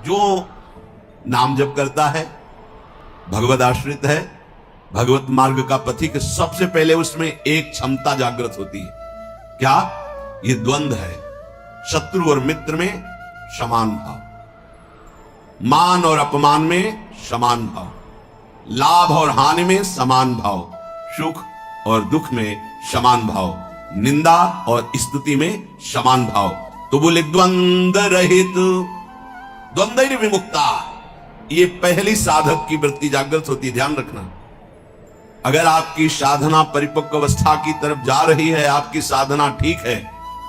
जो नाम जप करता है, भगवत आश्रित है, भगवत मार्ग का पथिक, सबसे पहले उसमें एक क्षमता जागृत होती है। क्या? ये द्वंद्व है, शत्रु और मित्र में समान भाव, मान और अपमान में समान भाव, लाभ और हानि में समान भाव, सुख और दुख में समान भाव, निंदा और स्तुति में समान भाव। तो बोले द्वंद्व रहित, द्वंद्व विमुक्ता। ये पहली साधक की वृत्ति जागृत होती, ध्यान रखना। अगर आपकी साधना परिपक्व अवस्था की तरफ जा रही है, आपकी साधना ठीक है,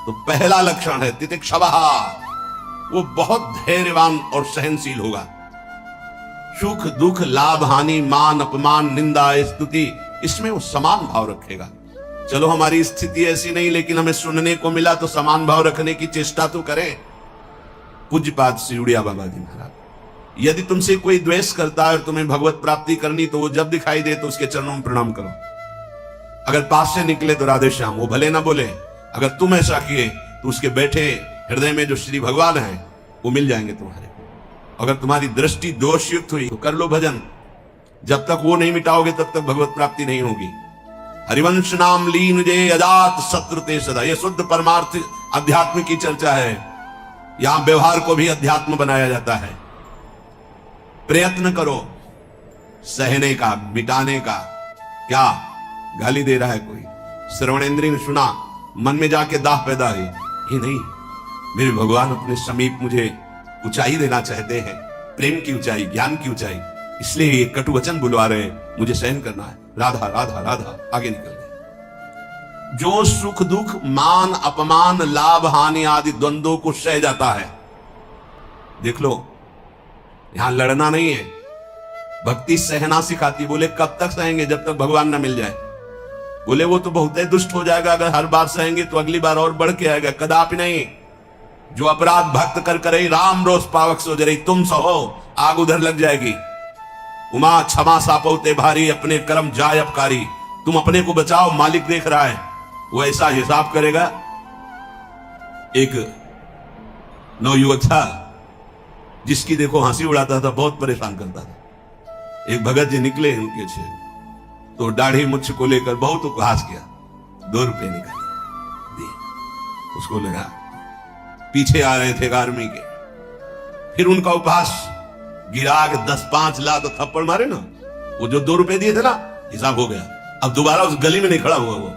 तो पहला लक्षण है तितिक्षवः, वो बहुत धैर्यवान और सहनशील होगा। सुख दुख, लाभ हानि, मान अपमान, निंदा स्तुति, इसमें वो समान भाव रखेगा। चलो हमारी स्थिति ऐसी नहीं, लेकिन हमें सुनने को मिला तो समान भाव रखने की चेष्टा तो करें। पूज्यपाद श्री उड़िया बाबा जी महाराज, यदि तुमसे कोई द्वेष करता है और तुम्हें भगवत प्राप्ति करनी, तो वो जब दिखाई दे तो उसके चरणों में प्रणाम करो। अगर पास से निकले तो राधे श्याम, वो भले ना बोले। अगर तुम ऐसा किए तो उसके बैठे हृदय में जो श्री भगवान है वो मिल जाएंगे तुम्हारे। अगर तुम्हारी दृष्टि दोषयुक्त हुई तो कर लो भजन, जब तक वो नहीं मिटाओगे तब तक भगवत प्राप्ति नहीं होगी। हरिवंश नाम लीन जे अजात शत्रु ते सदा, यह शुद्ध परमार्थ अध्यात्म की चर्चा है। यहां व्यवहार को भी अध्यात्म बनाया जाता है। प्रयत्न करो सहने का, मिटाने का। क्या गाली दे रहा है कोई, श्रवणेंद्रिय ने सुना, मन में जाके दाह पैदा हुई, ये नहीं, मेरे भगवान अपने समीप मुझे ऊंचाई देना चाहते हैं, प्रेम की ऊंचाई, ज्ञान की ऊंचाई, इसलिए ये कटु वचन बुलवा रहे हैं, मुझे सहन करना है। राधा राधा राधा, आगे निकल गए। जो सुख दुख, मान अपमान, लाभ हानि आदि द्वंद्वों को सह जाता है, देख लो, यहां लड़ना नहीं है। भक्ति सहना सिखाती। बोले कब तक सहेंगे? जब तक भगवान ना मिल जाए। बोले वो तो बहुत ही दुष्ट हो जाएगा, अगर हर बार सहेंगे तो अगली बार और बढ़ के आएगा। कदापि नहीं। जो अपराध भक्त कर करे राम रोष पावक सो जरे, तुम सहो आग उधर लग जाएगी। उमा क्षमा सापौते भारी, अपने कर्म जाय अपकारी। तुम अपने को बचाओ, मालिक देख रहा है, वो ऐसा हिसाब करेगा। एक नवयुवक था जिसकी देखो हंसी उड़ाता था, बहुत परेशान करता था। एक भगत जी निकले उनके छे, तो दाढ़ी मुझ को लेकर बहुत उपहास किया। 2 रुपए निकाले दिए, उसको लगा पीछे आ रहे थे आर्मी के। फिर उनका उपहास गिरा के 10-5 लाख तो थप्पड़ मारे ना। वो जो 2 रुपए दिए थे ना, हिसाब हो गया। अब दोबारा उस गली में नहीं खड़ा हुआ वो।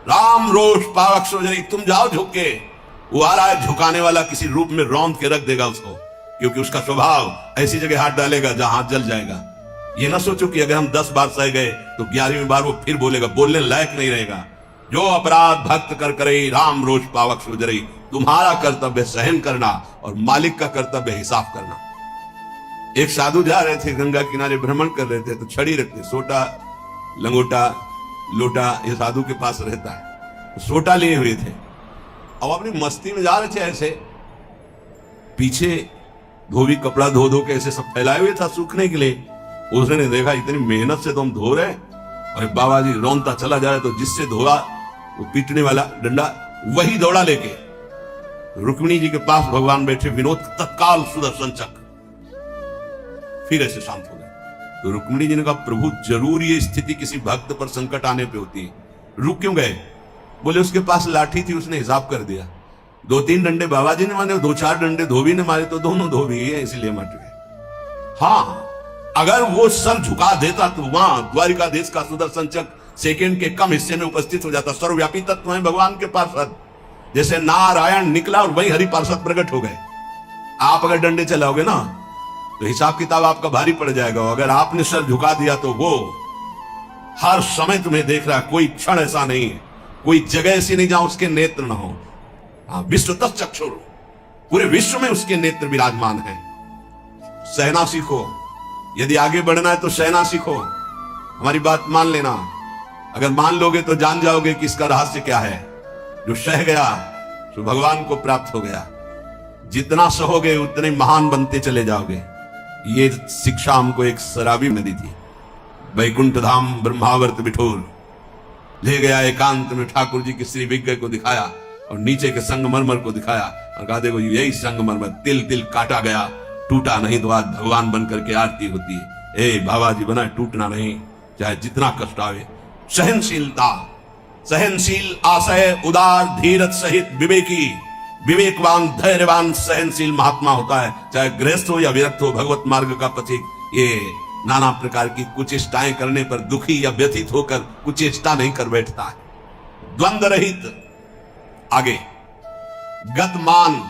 राम रोष पावक सो जरी, तुम जाओ झुक के। वो आ रहा है झुकाने वाला, किसी रूप में रौंद के रख देगा उसको, क्योंकि उसका स्वभाव ऐसी जगह हाथ डालेगा जहां हाथ जल जाएगा। ये ना सोचो कि अगर हम 10 बार सह गए तो 11वीं बार वो फिर बोलेगा, बोलने लायक नहीं रहेगा। जो अपराध भक्त कर करे राम रोष पावक सो जरी, तुम्हारा कर्तव्य सहन करना और मालिक का कर्तव्य हिसाब करना। एक साधु जा रहे थे, गंगा किनारे भ्रमण कर रहे थे, तो छड़ी रखते, सोटा लंगोटा लोटा ये साधु के पास रहता है, तो सोटा लिए हुए थे। अब अपनी मस्ती में जा रहे थे, ऐसे पीछे धोबी कपड़ा धो धो के ऐसे सब फैलाए हुए था सूखने के लिए। उसने देखा इतनी मेहनत से तो हम धो रहे, और बाबा जी रौनता चला जा रहा, तो जिससे धोआ वो पीटने वाला डंडा वही दौड़ा लेके रुक्मिणी जी के पास भगवान बैठे। विनोद तत्काल सुदर्शन चक्र, फिर ऐसे शांत हो गए। तो रुक्मिणी जी ने कहा, प्रभु जरूर ये स्थिति किसी भक्त पर संकट आने पे होती है, रुक क्यों गए? बोले उसके पास लाठी थी, उसने हिसाब कर दिया। 2-3 डंडे बाबा जी ने मारे, 2-4 डंडे धोबी ने मारे, तो दोनों धोबी है, इसलिए मट गए। हाँ, अगर वो सर झुका देता तो वहां द्वारिकाधीश का सुदर्शन चक्र सेकंड के कम हिस्से में उपस्थित हो जाता। सर्वव्यापी तत्व है भगवान के पार्षद, जैसे नारायण निकला और वही हरि पार्षद प्रकट हो गए। आप अगर डंडे चलाओगे ना तो हिसाब किताब आपका भारी पड़ जाएगा। अगर आपने सर झुका दिया तो वो हर समय तुम्हें देख रहा है। कोई क्षण ऐसा नहीं है, कोई जगह ऐसी नहीं जहां उसके नेत्र न हो। हाँ, विश्व तत्चक्षुर, पूरे विश्व में उसके नेत्र विराजमान है। सहना सीखो, यदि आगे बढ़ना है तो सहना सीखो। हमारी बात मान लेना, अगर मान लोगे तो जान जाओगे कि इसका रहस्य क्या है। जो सह गया तो भगवान को प्राप्त हो गया। जितना सहोगे उतने महान बनते चले जाओगे। ये शिक्षा हमको एक शराबी में दी थी। वैकुंठ धाम ब्रह्मावर्त बिठोर ले गया, एकांत में ठाकुर जी के श्री विग्रह को दिखाया। और नीचे के संगमरमर को दिखाया और कहा देखो यही संगमरमर तिल तिल काटा गया, टूटा नहीं तो आज भगवान बन करके आरती होती है। ए बाबा जी बना टूटना नहीं, चाहे जितना कष्ट आवे। सहनशीलता, सहनशील, आशय, उदार, धीरज सहित विवेकी, विवेकवान, धैर्यवान, सहनशील महात्मा होता है, चाहे गृहस्थ हो या विरक्त हो, भगवत मार्ग का पथिक। ये नाना प्रकार की कुचेष्टाएं करने पर दुखी या व्यथित होकर कुचेष्टा नहीं कर बैठता है। द्वंद्व रहित। आगे गतमान,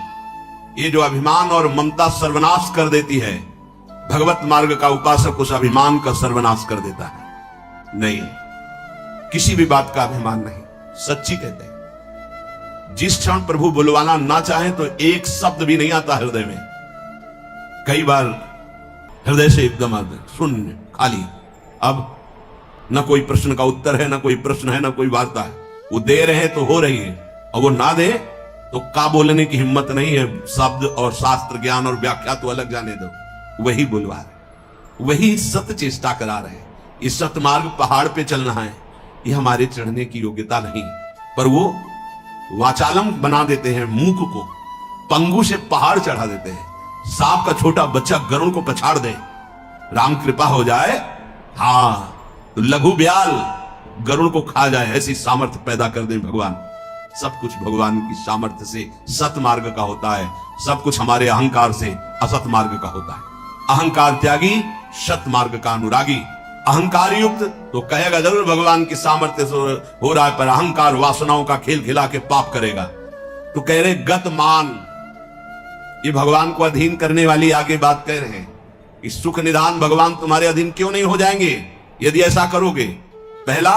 ये जो अभिमान और ममता सर्वनाश कर देती है, भगवत मार्ग का उपासक उस अभिमान का सर्वनाश कर देता है। नहीं, किसी भी बात का अभिमान नहीं, सच्ची कहते हैं। जिस क्षण प्रभु बुलवाना ना चाहे तो एक शब्द भी नहीं आता हृदय में। कई बार हृदय से एकदम आते शून्य, खाली। अब न कोई प्रश्न का उत्तर है, न कोई प्रश्न है, न कोई वार्ता है। वो दे रहे हैं तो हो रही है, और वो ना दे तो का बोलने की हिम्मत नहीं है। शब्द और शास्त्र ज्ञान और व्याख्या तो अलग जाने दो, वही बुलवा रहे, वही सत्य चेष्टा करा रहे। इस सत्य मार्ग पहाड़ पे चलना है, ये हमारे चढ़ने की योग्यता नहीं, पर वो वाचालम बना देते हैं। मूक को पंगु से पहाड़ चढ़ा देते हैं। सांप का छोटा बच्चा गरुड़ को पछाड़ दे, राम कृपा हो जाए, हाँ तो लघु ब्याल गरुड़ को खा जाए, ऐसी सामर्थ्य पैदा कर दे भगवान। सब कुछ भगवान की सामर्थ्य से सत मार्ग का होता है, सब कुछ हमारे अहंकार से असत मार्ग का होता है। अहंकार त्यागी, सत मार्ग का अनुरागी। अहंकार युक्त तो कहेगा जरूर भगवान की सामर्थ्य से हो रहा है, पर अहंकार वासनाओं का खेल खिला के पाप करेगा। तो कह रहे गत मान, ये भगवान को अधीन करने वाली आगे बात कह रहे हैं कि सुख निदान भगवान तुम्हारे अधीन क्यों नहीं हो जाएंगे यदि ऐसा करोगे। पहला,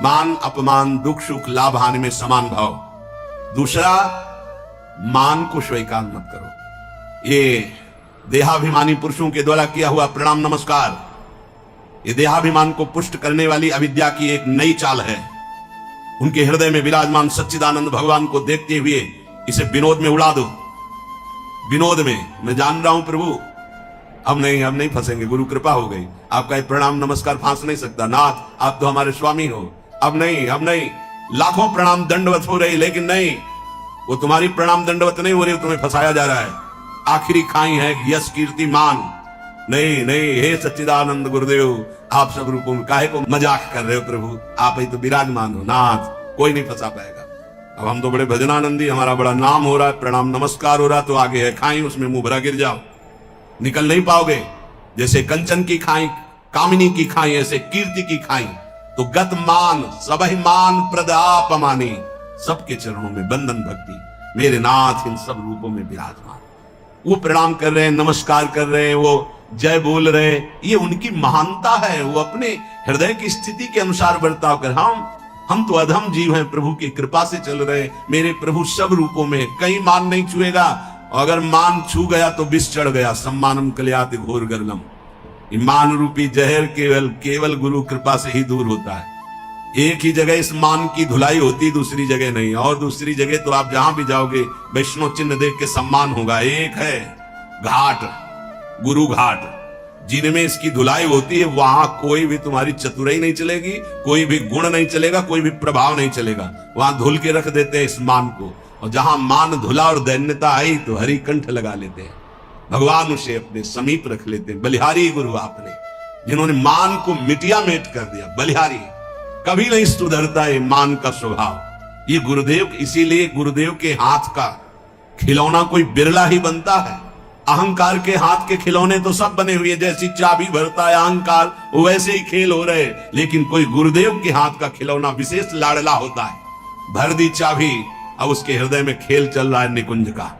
मान अपमान दुख सुख लाभ हानि में समान भाव। दूसरा, मान को स्वीकार मत करो। ये देहाभिमानी पुरुषों के द्वारा किया हुआ प्रणाम नमस्कार, ये देहाभिमान को पुष्ट करने वाली अविद्या की एक नई चाल है। उनके हृदय में विराजमान सच्चिदानंद भगवान को देखते हुए इसे विनोद में उड़ा दो। विनोद में, मैं जान रहा हूं प्रभु अब नहीं फंसेंगे, गुरु कृपा हो गई, आपका ये प्रणाम नमस्कार फांस नहीं सकता, नाथ आप तो हमारे स्वामी हो, अब नहीं। लाखों प्रणाम दंडवत हो रही, लेकिन नहीं, वो तुम्हारी प्रणाम दंडवत नहीं हो रही, तुम्हें फंसाया जा रहा है। आखिरी खाई है यश कीर्ति मान। नहीं, हे सच्चिदानंद गुरुदेव, आप सब रूपों में काहे को मजाक कर रहे हो प्रभु, आप ही तो विराजमान हो, नाथ कोई नहीं फंसा पाएगा। अब हम तो बड़े भजनानंदी, हमारा बड़ा नाम हो रहा है, प्रणाम नमस्कार हो रहा है, तो आगे है खाई, उसमें मुंह भरा गिर जाओ, निकल नहीं पाओगे। जैसे कंचन की खाई, कामिनी की खाई, ऐसे कीर्ति की खाई। तो गत मान, सबहि मान प्रदापमानी, सबके चरणों में बंधन भक्ति, मेरे नाथ इन सब रूपों में विराजमान। वो प्रणाम कर रहे हैं, नमस्कार कर रहे हैं, वो जय बोल रहे हैं, ये उनकी महानता है। वो अपने हृदय की स्थिति के अनुसार बर्ताव कर, हम तो अधम जीव हैं, प्रभु की कृपा से चल रहे। मेरे प्रभु सब रूपों में, कहीं मान नहीं छुएगा, अगर मान छू गया तो विष चढ़ गया। सम्मानम कल्याति घोर गर्लम, मान रूपी जहर केवल गुरु कृपा से ही दूर होता है। एक ही जगह इस मान की धुलाई होती, दूसरी जगह नहीं, और दूसरी जगह तो आप जहां भी जाओगे वैष्णव चिन्ह देख के सम्मान होगा। एक है घाट, गुरु घाट, जिनमें इसकी धुलाई होती है, वहां कोई भी तुम्हारी चतुराई नहीं चलेगी, कोई भी गुण नहीं चलेगा, कोई भी प्रभाव नहीं चलेगा। वहां धुल के रख देते हैं इस मान को, और जहां मान धुला और दैन्यता आई तो हरि कंठ लगा लेते हैं, भगवान उसे अपने समीप रख लेते हैं। बलिहारी गुरु आपने, जिन्होंने मान को मिटिया मेट कर दिया। बलिहारी कभी नहीं सुधरता है मान का स्वभाव। ये गुरुदेव, इसीलिए गुरुदेव के हाथ का खिलौना कोई बिरला ही बनता है। अहंकार के हाथ के खिलौने तो सब बने हुए, जैसी चाबी भरता है अहंकार, वैसे ही खेल हो रहे, लेकिन कोई गुरुदेव के हाथ का खिलौना विशेष लाडला होता है। भर दी चाबी, अब उसके हृदय में खेल चल रहा है निकुंज का।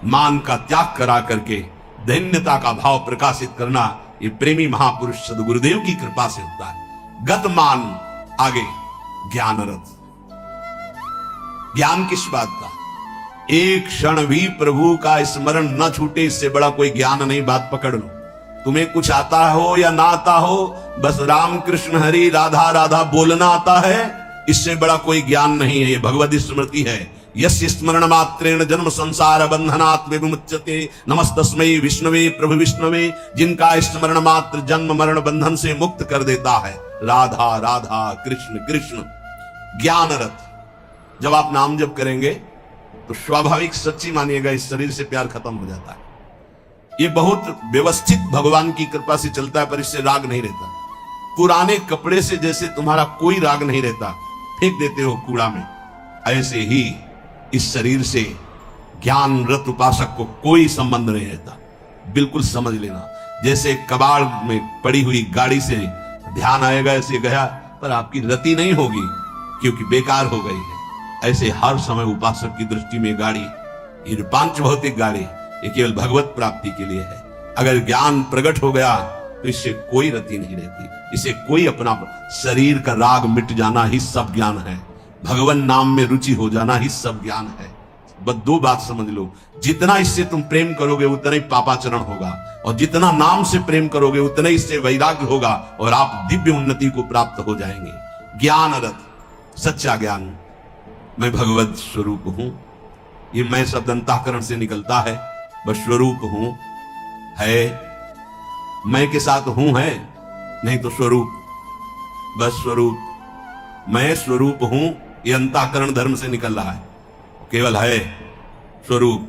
मान का त्याग करा करके धन्यता का भाव प्रकाशित करना, ये प्रेमी महापुरुष सदगुरुदेव की कृपा से होता है। गत मान। आगे ज्ञान रथ। ज्ञान किस बात का? एक क्षण भी प्रभु का स्मरण न छूटे, इससे बड़ा कोई ज्ञान नहीं। बात पकड़ लो, तुम्हें कुछ आता हो या ना आता हो, बस राम कृष्ण हरि राधा राधा बोलना आता है, इससे बड़ा कोई ज्ञान नहीं है। ये भगवद स्मृति है। यस्य स्मरण मात्रेण जन्म संसार बंधनात् विमुच्यते, नमस्तस्मै विष्णवे प्रभु विष्णवे, जिनका स्मरण मात्र जन्म मरण बंधन से मुक्त कर देता है। राधा राधा कृष्ण कृष्ण। ज्ञान रथ। जब आप नाम जप करेंगे तो स्वाभाविक सच्ची मानिएगा इस शरीर से प्यार खत्म हो जाता है। ये बहुत व्यवस्थित भगवान की कृपा से चलता है, पर इससे राग नहीं रहता। पुराने कपड़े से जैसे तुम्हारा कोई राग नहीं रहता, फेंक देते हो कूड़ा में, ऐसे ही इस शरीर से ज्ञान रत उपासक को कोई संबंध नहीं रहता। बिल्कुल समझ लेना, जैसे कबाड़ में पड़ी हुई गाड़ी से ध्यान आएगा ऐसे गया, पर आपकी रति नहीं होगी क्योंकि बेकार हो गई है। ऐसे हर समय उपासक की दृष्टि में गाड़ी, ये पांच भौतिक गाड़ी, ये केवल भगवत प्राप्ति के लिए है। अगर ज्ञान प्रकट हो गया तो इससे कोई रति नहीं रहती, इसे कोई अपना शरीर का राग मिट जाना ही सब ज्ञान है, भगवान नाम में रुचि हो जाना ही सब ज्ञान है। बस दो बात समझ लो, जितना इससे तुम प्रेम करोगे उतना ही पापाचरण होगा, और जितना नाम से प्रेम करोगे उतना ही इससे वैराग्य होगा और आप दिव्य उन्नति को प्राप्त हो जाएंगे। ज्ञान रथ, सच्चा ज्ञान, मैं भगवत स्वरूप हूं, ये मैं शब्द अंतःकरण से निकलता है, बस स्वरूप हूं है, मैं के साथ हूं है, नहीं तो स्वरूप, बस स्वरूप, मैं स्वरूप हूं, ये अंतःकरण धर्म से निकल रहा है, केवल है स्वरूप,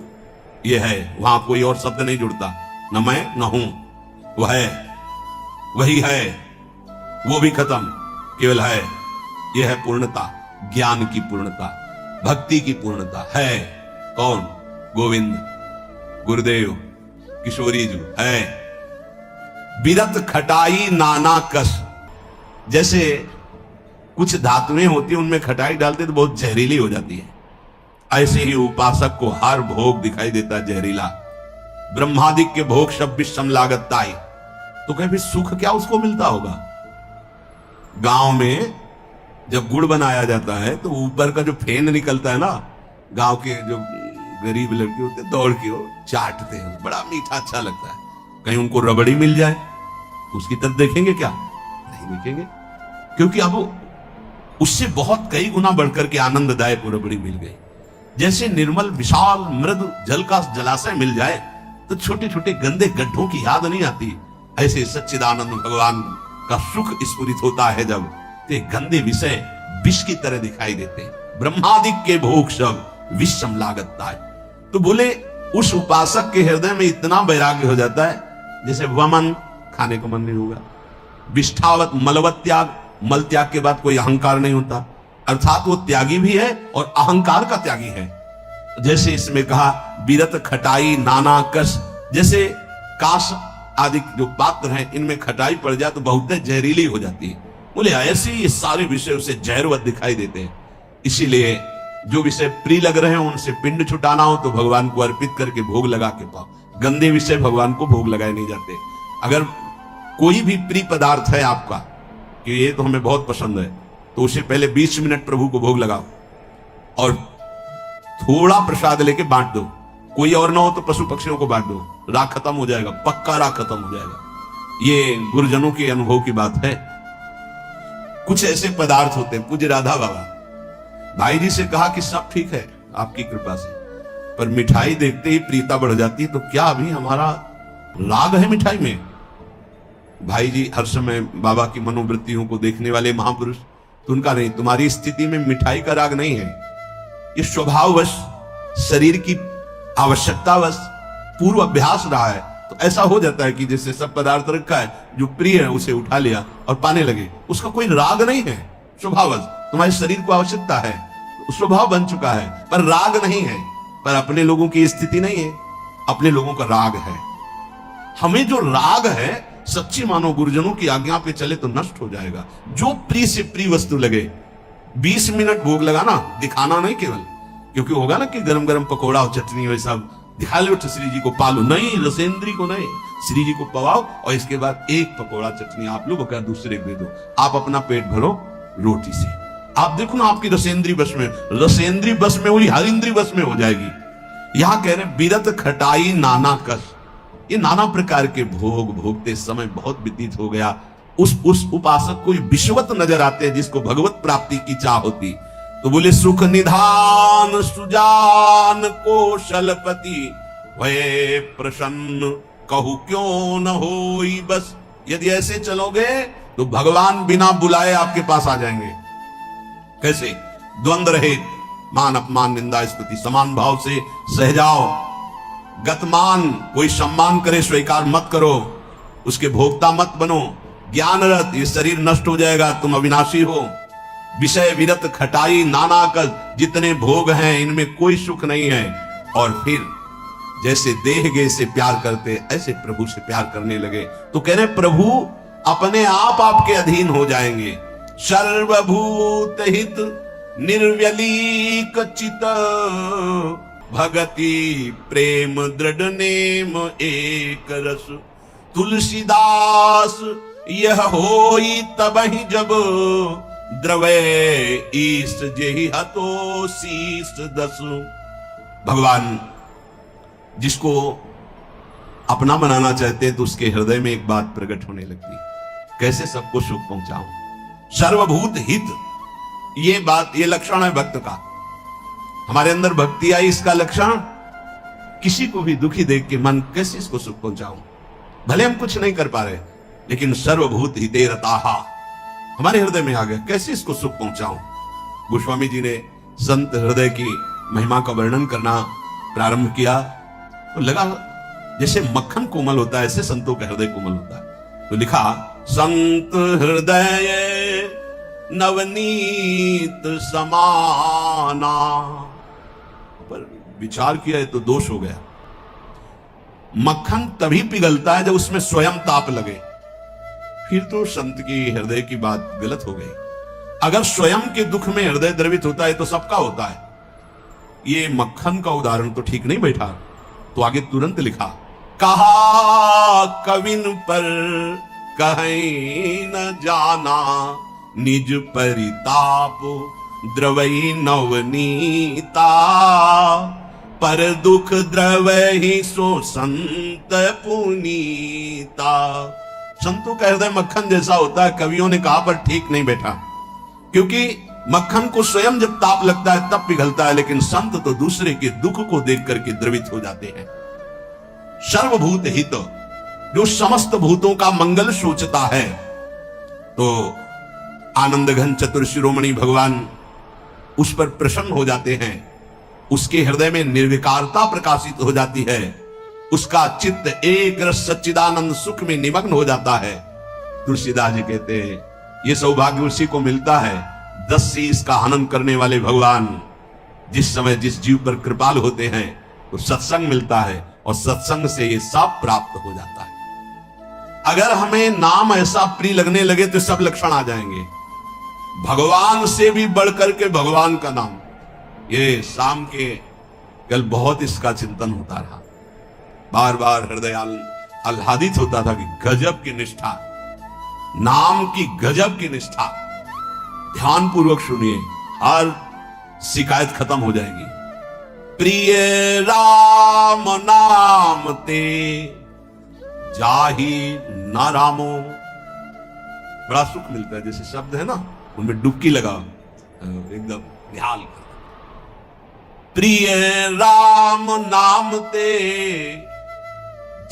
ये है, वहां कोई और शब्द नहीं जुड़ता, न मैं न हूं, वह है, वही है, वो भी खत्म, केवल है। यह है पूर्णता, ज्ञान की पूर्णता, भक्ति की पूर्णता है। कौन? गोविंद, गुरुदेव, किशोरी जी है। बिरत खटाई नाना कस, जैसे कुछ धातुएं होती है उनमें खटाई डालते तो बहुत जहरीली हो जाती है, ऐसे ही उपासक को हर भोग दिखाई देता जहरीला। ब्रह्मादिक के भोग सब विषम लागत ताई, तो कहीं भी सुख क्या उसको मिलता होगा? गांव में जब गुड़ बनाया जाता है तो ऊपर का जो फेन निकलता है ना, गांव के जो गरीब लड़के होते हैं दौड़ के वो चाटते हैं, बड़ा मीठा अच्छा लगता है। कहीं उनको रबड़ी मिल जाए तो उसकी तरफ देखेंगे क्या? नहीं देखेंगे, क्योंकि अब उससे बहुत कई गुना बढ़कर के आनंददायक वो रबड़ी मिल गई। जैसे निर्मल विशाल मृदु जल का जलाशय मिल जाए तो छोटे छोटे गंदे गड्ढों की याद नहीं आती, ऐसे सच्चिदानंद भगवान का सुख स्फुरित होता है जब ते गंदे विषय विष की तरह दिखाई देते हैं। ब्रह्मादिक के भोग सब विषम लागता है, तो बोले उस उपासक के हृदय में इतना वैराग्य हो जाता है जैसे वमन, खाने को मन नहीं होगा, विष्ठावत मलवत त्याग, मल त्याग के बाद कोई अहंकार नहीं होता, अर्थात वो त्यागी भी है और अहंकार का त्यागी है। जैसे इसमें कहा बिरत खटाई नाना कस, जैसे काश आदि जो पात्र हैं इनमें खटाई पड़ जाए तो बहुत जहरीली हो जाती है। बोले ऐसे ये सारे विषय उसे जहरवत दिखाई देते हैं, इसीलिए जो विषय प्रिय लग रहे हैं उनसे पिंड छुटाना हो तो भगवान को अर्पित करके भोग लगा के पाओ। गंदे विषय भगवान को भोग लगाए नहीं जाते। अगर कोई भी प्रिय पदार्थ है आपका कि ये तो हमें बहुत पसंद है, तो उसे पहले 20 मिनट प्रभु को भोग लगाओ और थोड़ा प्रसाद लेके बांट दो, कोई और ना हो तो पशु पक्षियों को बांट दो, राग खत्म हो जाएगा, पक्का राग खत्म हो जाएगा। ये गुरुजनों के अनुभव की बात है। कुछ ऐसे पदार्थ होते हैं, पूज्य राधा बाबा भाई जी से कहा कि सब ठीक है आपकी कृपा से, पर मिठाई देखते ही प्रीता बढ़ जाती है, तो क्या अभी हमारा राग है मिठाई में? भाई जी हर समय बाबा की मनोवृत्तियों को देखने वाले महापुरुष, तो उनका नहीं, तुम्हारी स्थिति में मिठाई का राग नहीं है, ये स्वभाववश शरीर की आवश्यकतावश पूर्व अभ्यास रहा है। तो ऐसा हो जाता है कि जैसे सब पदार्थ रखा है, जो प्रिय है उसे उठा लिया और पाने लगे, उसका कोई राग नहीं है, स्वभाववश तुम्हारे शरीर को आवश्यकता है, स्वभाव बन चुका है, पर राग नहीं है। पर अपने लोगों की स्थिति नहीं है, अपने लोगों का राग है। हमें जो राग है, सच्ची मानो गुरुजनों की आज्ञा पे चले तो नष्ट हो जाएगा। जो प्रिय से प्रिय वस्तु लगे 20 मिनट भोग लगाना, दिखाना नहीं केवल, क्योंकि होगा ना कि गरम गरम पकौड़ा और चटनी वैसा दिखा लो तो श्री जी को पालो, नहीं, रसेंद्री को नहीं, श्री जी को पवाओ और इसके बाद एक पकौड़ा चटनी आप लो, बका दूसरे को दे दो, आप अपना पेट भरो रोटी से। आप देखो ना आपकी रसेंद्री बस में, रसेंद्री बस में हुई हर इंद्री बस में हो जाएगी। यहां कह रहे बिरत खटाई नाना कस, ये नाना प्रकार के भोग भोगते समय बहुत व्यतीत हो गया। उस उपासक को विश्वत नजर आते हैं जिसको भगवत प्राप्ति की चाह होती। तो बोले सुख निधान सुजान कौशलपति वे प्रसन्न कहू क्यों न होई बस। यदि ऐसे चलोगे तो भगवान बिना बुलाए आपके पास आ जाएंगे। कैसे? द्वंद्व रहित, मान अपमान निंदा स्तुति समान भाव से सह जाओ। गतमान, कोई सम्मान करे स्वीकार मत करो, उसके भोक्ता मत बनो। ज्ञान रत, ये शरीर नष्ट हो जाएगा, तुम अविनाशी हो। विषय विरत खटाई नाना कर, जितने भोग हैं इनमें कोई सुख नहीं है। और फिर जैसे देह गे से प्यार करते ऐसे प्रभु से प्यार करने लगे। तो कह रहे प्रभु अपने आप आपके अधीन हो जाएंगे। सर्वभूत हित निर्व्यलीक चित, भगति प्रेम दृढ़ नेम एक रस। तुलसीदास यह होई तबहि जब, द्रवै ईश जेहि हतो शीस दस। भगवान जिसको अपना बनाना चाहते हैं तो उसके हृदय में एक बात प्रकट होने लगती, कैसे सबको सुख पहुंचाऊं। सर्वभूत हित, ये बात, ये लक्षण है भक्त का। हमारे अंदर भक्ति आई, इसका लक्षण किसी को भी दुखी देख के मन कैसे इसको सुख पहुंचाऊं। भले हम कुछ नहीं कर पा रहे, लेकिन सर्वभूत हिते रताहा हमारे हृदय में आ गया, कैसे इसको सुख पहुंचाऊं। गोस्वामी जी ने संत हृदय की महिमा का वर्णन करना प्रारंभ किया तो लगा जैसे मक्खन कोमल होता है, ऐसे संतों का हृदय कोमल होता है। तो लिखा, संत हृदय नवनीत समाना। पर विचार किया है तो दोष हो गया। मक्खन तभी पिघलता है जब उसमें स्वयं ताप लगे, फिर तो संत की हृदय की बात गलत हो गई। अगर स्वयं के दुख में हृदय द्रवित होता है तो सबका होता है। ये मक्खन का उदाहरण तो ठीक नहीं बैठा। तो आगे तुरंत लिखा, कहा कविन पर कहीं न जाना, निज परिताप द्रवई नवनीता। पर दुख द्रवहि सो संत पुनीता। संतों का हृदय मक्खन जैसा होता है, कवियों ने कहा, पर ठीक नहीं बैठा। क्योंकि मक्खन को स्वयं जब ताप लगता है तब पिघलता है, लेकिन संत तो दूसरे के दुख को देख करके द्रवित हो जाते हैं। सर्वभूत हित, जो समस्त भूतों का मंगल सोचता है। तो आनंद घन चतुर शिरोमणि भगवान उस पर प्रसन्न हो जाते हैं, उसके हृदय में निर्विकारता प्रकाशित हो जाती है, उसका चित्त एक रस सच्चिदानंद सुख में निमग्न हो जाता है। तुलसीदास जी कहते हैं, ये सौभाग्य उसी को मिलता है 10 शीश का हनन करने वाले भगवान जिस समय जिस जीव पर कृपाल होते हैं तो सत्संग मिलता है, और सत्संग से ये सब प्राप्त हो जाता है। अगर हमें नाम ऐसा प्रिय लगने लगे तो सब लक्षण आ जाएंगे। भगवान से भी बढ़कर के भगवान का नाम। ये शाम के कल बहुत इसका चिंतन होता रहा, बार बार हृदय आह्लादित होता था कि गजब की निष्ठा, नाम की गजब की निष्ठा। ध्यान पूर्वक सुनिए, हर शिकायत खत्म हो जाएगी। प्रिय राम नाम ते जाहि न रामो। बड़ा सुख मिलता है, जैसे शब्द है ना उनमें डुबकी लगाओ, एकदम निहाल कर। प्रिय राम नाम ते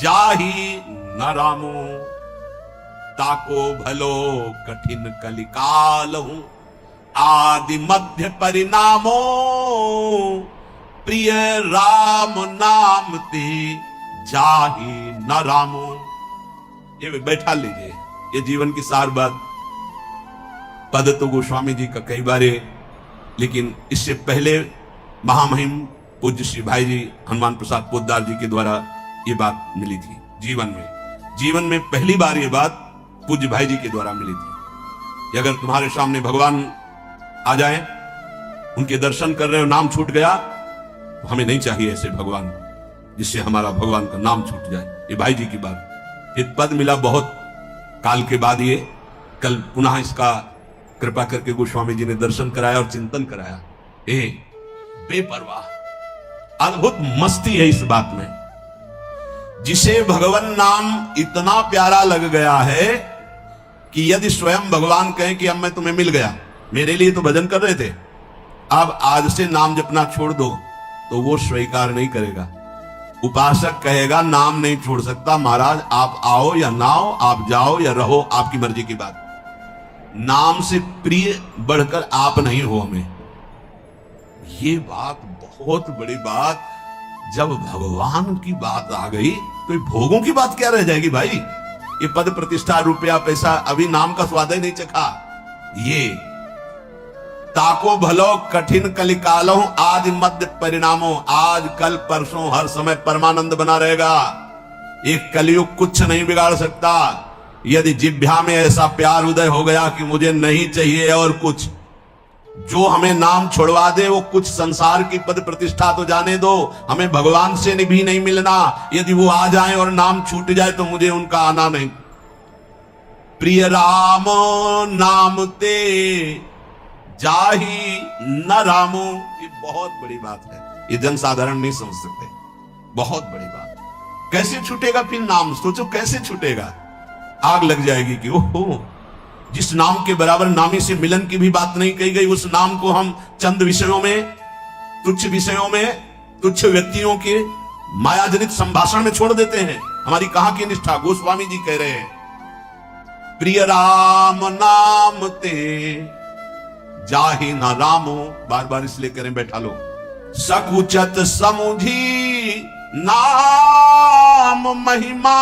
जाहि न रामो, ताको भलो कठिन कलिकाल हूं, आदि मध्य परिणामो। प्रिय राम नाम ते जाहि न रामो। ये बैठा लीजिए, ये जीवन की सार बात। पद तो गोस्वामी जी का कई बार, लेकिन इससे पहले महामहिम पूज्य श्री भाई जी हनुमान प्रसाद पोद्दार जी के द्वारा ये बात मिली थी। जीवन में पहली बार ये बात पूज्य भाई जी के द्वारा मिली थी कि अगर तुम्हारे सामने भगवान आ जाए, उनके दर्शन कर रहे हो, नाम छूट गया, तो हमें नहीं चाहिए ऐसे भगवान जिससे हमारा भगवान का नाम छूट जाए। ये भाई जी की बात। एक पद मिला बहुत काल के बाद, ये कल पुनः इसका कृपा करके गोस्वामी जी ने दर्शन कराया और चिंतन कराया। बेपरवाह, अद्भुत मस्ती है इस बात में। जिसे भगवान नाम इतना प्यारा लग गया है कि यदि स्वयं भगवान कहें कि अब मैं तुम्हें मिल गया, मेरे लिए तो भजन कर रहे थे, अब आज से नाम जपना छोड़ दो, तो वो स्वीकार नहीं करेगा। उपासक कहेगा नाम नहीं छोड़ सकता महाराज, आप आओ या ना आओ, आप जाओ या रहो, आपकी मर्जी की बात। नाम से प्रिय बढ़कर आप नहीं हो हमें। ये बात बहुत बड़ी बात। जब भगवान की बात आ गई तो ये भोगों की बात क्या रह जाएगी भाई? ये पद प्रतिष्ठा रुपया पैसा, अभी नाम का स्वाद ही नहीं चखा। ये ताको भलो कठिन कलिकालो आदि मध्य परिणामों, आज कल परसों हर समय परमानंद बना रहेगा। एक कलयुग कुछ नहीं बिगाड़ सकता। यदि जिह्वा में ऐसा प्यार उदय हो गया कि मुझे नहीं चाहिए और कुछ, जो हमें नाम छोड़वा दे वो कुछ संसार की पद प्रतिष्ठा तो जाने दो, हमें भगवान से भी नहीं मिलना। यदि वो आ जाए और नाम छूट जाए तो मुझे उनका आना नहीं। प्रिय राम नाम ते जाही न रामो, ये बहुत बड़ी बात है। ये जनसाधारण नहीं समझ सकते, बहुत बड़ी बात। कैसे छूटेगा फिर नाम? सोचो कैसे छूटेगा। आग लग जाएगी कि ओहो, जिस नाम के बराबर नामी से मिलन की भी बात नहीं कही गई, उस नाम को हम चंद विषयों में, तुच्छ व्यक्तियों के मायाजनित संभाषण में छोड़ देते हैं। हमारी कहां की निष्ठा? गोस्वामी जी कह रहे हैं, प्रिय राम नाम ते जाहि न रामो, बार बार इसलिए करें, बैठा लो। सकुचत समुझी नाम महिमा,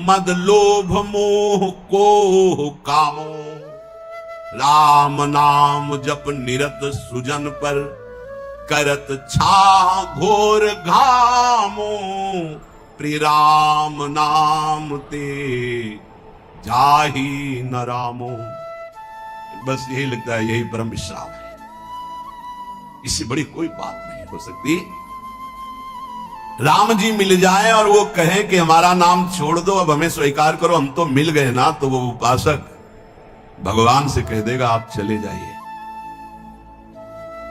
मद लोभ मोह को कामो, राम नाम जप निरत सुजन पर, करत छा घोर घामो, प्रिय राम नाम ते जाहि न रामो। बस यही लगता है, यही परम विश्राम है। इससे बड़ी कोई बात नहीं हो सकती। राम जी मिल जाए और वो कहें कि हमारा नाम छोड़ दो, अब हमें स्वीकार करो, हम तो मिल गए ना, तो वो उपासक भगवान से कह देगा आप चले जाइए।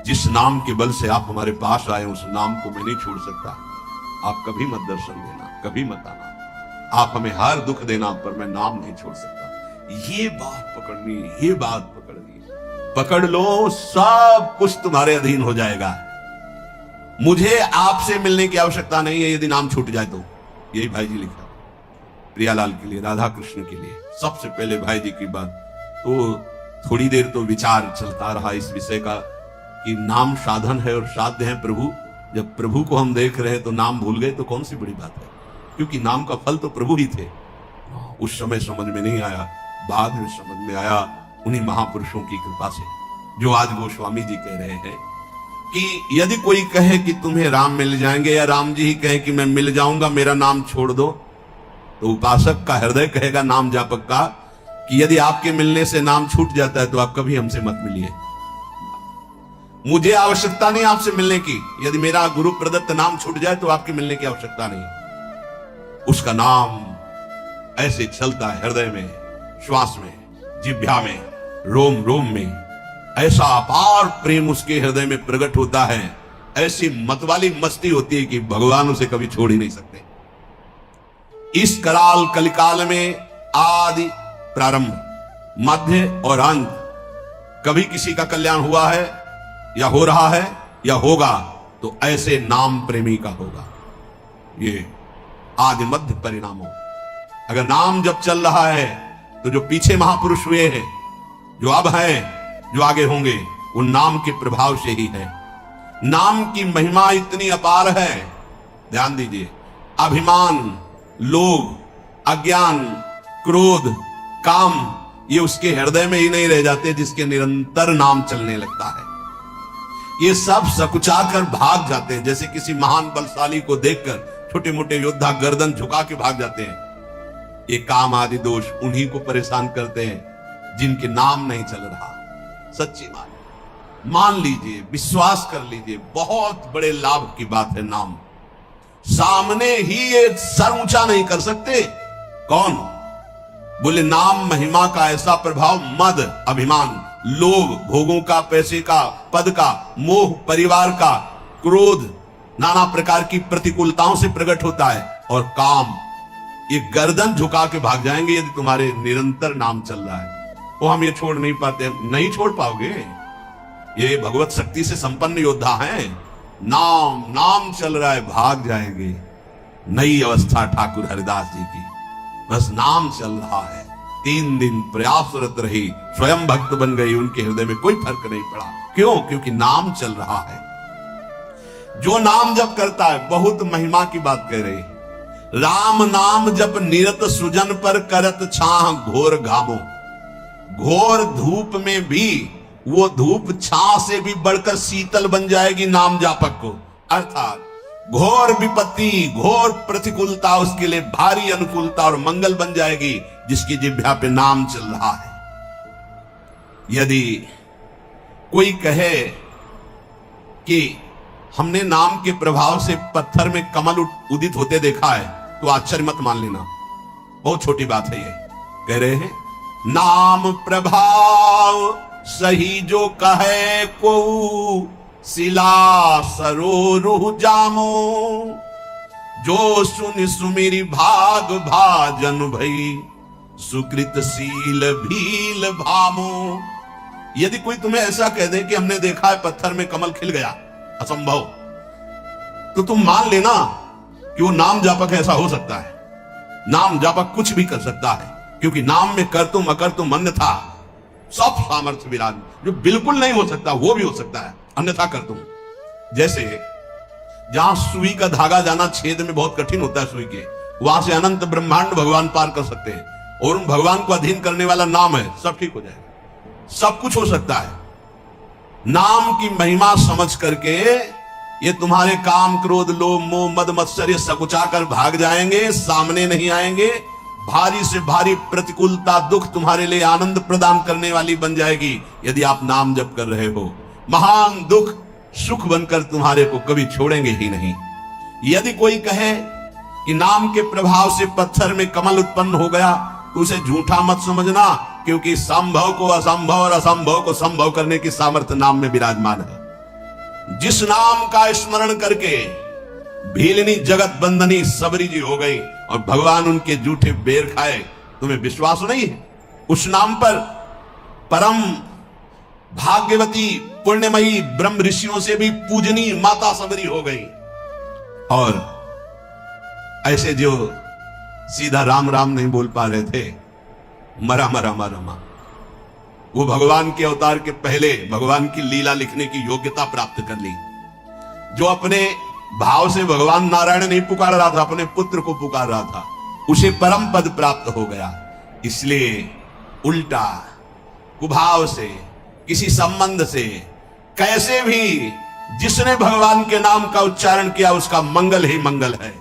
जिस नाम के बल से आप हमारे पास आए उस नाम को मैं नहीं छोड़ सकता। आप कभी मत दर्शन देना, कभी मत आना, आप हमें हर दुख देना, पर मैं नाम नहीं छोड़ सकता। ये बात पकड़नी, ये बात पकड़नी, पकड़ लो, सब कुछ तुम्हारे अधीन हो जाएगा। मुझे आपसे मिलने की आवश्यकता नहीं है यदि नाम छूट जाए तो। यही भाई जी लिखा प्रियालाल के लिए, राधा कृष्ण के लिए। सबसे पहले भाई जी की बात तो थोड़ी देर तो विचार चलता रहा इस विषय का कि नाम साधन है और साध्य है प्रभु। जब प्रभु को हम देख रहे हैं तो नाम भूल गए तो कौन सी बड़ी बात है, क्योंकि नाम का फल तो प्रभु ही थे। उस समय समझ में नहीं आया, बाद में समझ में आया उन्हीं महापुरुषों की कृपा से, जो आज गोस्वामी जी कह रहे हैं कि यदि कोई कहे कि तुम्हें राम मिल जाएंगे, या राम जी ही कहे कि मैं मिल जाऊंगा, मेरा नाम छोड़ दो, तो उपासक का हृदय कहेगा, नाम जापक का, कि यदि आपके मिलने से नाम छूट जाता है तो आप कभी हमसे मत मिलिए। मुझे आवश्यकता नहीं आपसे मिलने की। यदि मेरा गुरु प्रदत्त नाम छूट जाए तो आपके मिलने की आवश्यकता नहीं। उसका नाम ऐसे चलता है हृदय में, श्वास में, जिह्वा में, रोम रोम में। ऐसा अपार प्रेम उसके हृदय में प्रकट होता है, ऐसी मतवाली मस्ती होती है कि भगवान उसे कभी छोड़ ही नहीं सकते। इस कराल कलिकाल में आदि, प्रारंभ, मध्य और अंत, कभी किसी का कल्याण हुआ है या हो रहा है या होगा तो ऐसे नाम प्रेमी का होगा। ये आदि मध्य परिणामों। अगर नाम जब चल रहा है तो जो पीछे महापुरुष हुए हैं, जो अब हैं, जो आगे होंगे, वो नाम के प्रभाव से ही है। नाम की महिमा इतनी अपार है, ध्यान दीजिए। अभिमान, लोभ, अज्ञान, क्रोध, काम, ये उसके हृदय में ही नहीं रह जाते जिसके निरंतर नाम चलने लगता है। ये सब सकुचाकर भाग जाते हैं, जैसे किसी महान बलशाली को देखकर छोटे मोटे योद्धा गर्दन झुका के भाग जाते हैं। ये काम आदि दोष उन्हीं को परेशान करते हैं जिनके नाम नहीं चल रहा। सच्ची मान लीजिए, विश्वास कर लीजिए, बहुत बड़े लाभ की बात है नाम। सामने ही ये सर ऊंचा नहीं कर सकते। कौन? बोले नाम महिमा का ऐसा प्रभाव मद, अभिमान, लोभ, भोगों का, पैसे का, पद का, मोह, परिवार का, क्रोध, नाना प्रकार की प्रतिकूलताओं से प्रकट होता है, और काम, ये गर्दन झुका के भाग जाएंगे यदि तुम्हारे निरंतर नाम चल रहा है। वो हम ये छोड़ नहीं पाते, नहीं छोड़ पाओगे। ये भगवत शक्ति से संपन्न योद्धा हैं। नाम नाम चल रहा है, भाग जाएंगे। नई अवस्था ठाकुर हरिदास जी की, बस नाम चल रहा है। 3 दिन प्रयासरत रही, स्वयं भक्त बन गई, उनके हृदय में कोई फर्क नहीं पड़ा। क्यों? क्योंकि नाम चल रहा है। जो नाम जप करता है, बहुत महिमा की बात कह रही है, राम नाम जप निरत सुजन पर करत छाह घोर घामो। घोर धूप में भी वो धूप छाह से भी बढ़कर शीतल बन जाएगी नाम जापक को। अर्थात घोर विपत्ति, घोर प्रतिकूलता उसके लिए भारी अनुकूलता और मंगल बन जाएगी, जिसकी जिह्वा पे नाम चल रहा है। यदि कोई कहे कि हमने नाम के प्रभाव से पत्थर में कमल उदित होते देखा है, तो आश्चर्य मत मान लेना, बहुत छोटी बात है ये। कह रहे हैं नाम प्रभाव सही जो कहे को शिला सरोरुह जामो। जो सुन सुमिरी भाग भाजन भई सुकृत शील भील भामो। यदि कोई तुम्हें ऐसा कह दे कि हमने देखा है पत्थर में कमल खिल गया, असंभव, तो तुम मान लेना कि वो नाम जापक ऐसा हो सकता है। नाम जापक कुछ भी कर सकता है, क्योंकि नाम में कर तुम अकर तुम अन्यथा सब सामर्थ्य विराज। जो बिल्कुल नहीं हो सकता वो भी हो सकता है, अन्यथा कर तुम। जैसे जहां सुई का धागा जाना छेद में बहुत कठिन होता है सुई के, वहां से अनंत ब्रह्मांड भगवान पार कर सकते हैं, और उन भगवान को अधीन करने वाला नाम है, सब ठीक हो जाएगा। सब कुछ हो सकता है। नाम की महिमा समझ करके ये तुम्हारे काम क्रोध लोभ मोह मद मत्सर्य सकुचा कर भाग जाएंगे, सामने नहीं आएंगे। भारी से भारी प्रतिकूलता दुख तुम्हारे लिए आनंद प्रदान करने वाली बन जाएगी यदि आप नाम जप कर रहे हो। महान दुख सुख बनकर तुम्हारे को कभी छोड़ेंगे ही नहीं। यदि कोई कहे कि नाम के प्रभाव से पत्थर में कमल उत्पन्न हो गया, तो उसे झूठा मत समझना, क्योंकि संभव को असंभव और असंभव को संभव करने की सामर्थ्य नाम में विराजमान है। जिस नाम का स्मरण करके भीलनी जगत बंधनी सबरी जी हो गई और भगवान उनके जूठे बेर खाए, तुम्हें विश्वास नहीं है? उस नाम पर परम भाग्यवती पुण्यमयी ब्रह्म ऋषियों से भी पूजनी माता सबरी हो गई। और ऐसे जो सीधा राम राम नहीं बोल पा रहे थे, मरा मरा मरा मा, वो भगवान के अवतार के पहले भगवान की लीला लिखने की योग्यता प्राप्त कर ली। जो अपने भाव से भगवान नारायण नहीं पुकार रहा था, अपने पुत्र को पुकार रहा था, उसे परम पद प्राप्त हो गया। इसलिए उल्टा कुभाव से, किसी संबंध से, कैसे भी जिसने भगवान के नाम का उच्चारण किया उसका मंगल ही मंगल है।